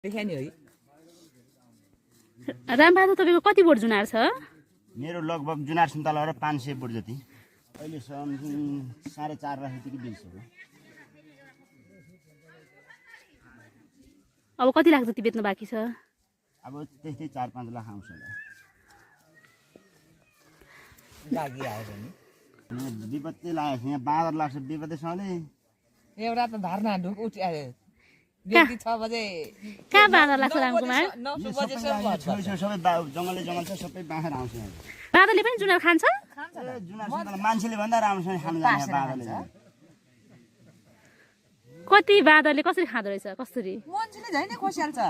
रामबहादुर तपाईँको कति बोट जुनार छ? मेरो लगभग जुनार सुन्तला र 500 बोट जति। अहिले 4.5 लाख जतिको बिल्छ। अब कति लाख जति बेच्नु बाँकी छ? अब त्यस्तै 4-5 लाख आउँछ होला। लागि आयो नि विपत्ति लाग्यो यहाँ बाँदर लाग्छ विपत्तिसँगले। एउटा त धारणा ढुक उठ्यो व्यक्ति 6 बजे कहाँ बाँदर लाग्छ रामकुमार? 9 बजेसम्म सबै जङ्गल छ सबै बाँदर आउँछ। बाँदरले पनि जुनार खान्छ? जुनार सुन्तला मान्छेले भन्दा राम्रोसँग खानु जान्छ बाँदरले। कति बाँदरले कसरी खाँदो रहेछ? कसरी? मान्छेले झैँ नै खोसिहाल्छ।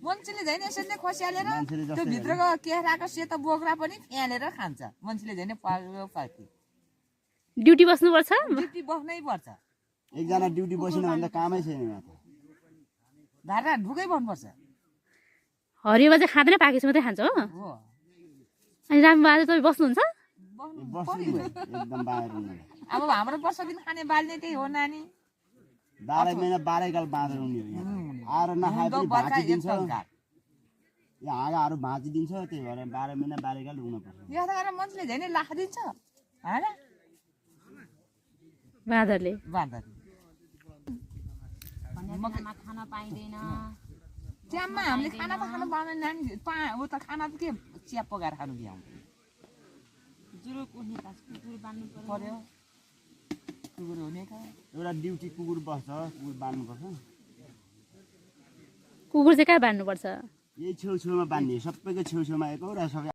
मान्छेले झैँ यसरी नै खोसिहालेर त्यो भित्रको केराको सेतो बोक्रा पनि फ्यालेर खान्छ। मान्छेले झैँ नै पार्टी ड्युटी बस्नुपर्छ? ड्युटी बस्नै पर्छ। एकजना ड्युटी बसिन भने त कामै छैन यहाँ त। धारणा ढुकै बन्नुपर्छ। हरियोमा चाहिँ खाँदैन, पाकेपछि मात्रै खान्छ हो? अनि रामबहादुर तपाईँ बस्नुहुन्छ? एकदम बाँदर हुनु। अब हाम्रो वर्ष दिन खाने बाल्ने त्यही हो नानी। 12 महिना 12 गाल बाँदर हुने हो यहाँ। आएर नखाए पनि भाँचिदिन्छ। यहाँ हाँगाहरू भाँचिदिन्छ, त्यही भएर 12 महिना 12 गाल हुन पर्छ। यहाँ त गएर मान्छेले झैँ नै लाख दिन्छ हाँगा बाँदरले बाँदरले खाना पाइँदैन। च्याममा हामीले खाना त खानु पाउँदैन नानी। ऊ त खाना त के चिया पकाएर खानु भ्याउँछ। जुरुक उठ्ने पास कुकुर बान्नु पर्यो। कुकुर हुने त एउटा ड्युटी कुकुर बस्छ, कुकुर बान्नुपर्छ। कुकुर चाहिँ कहाँ बाँध्नुपर्छ? यही छेउछेउमा बान्ने, सबैको छेउछेउमा एकौरा सबै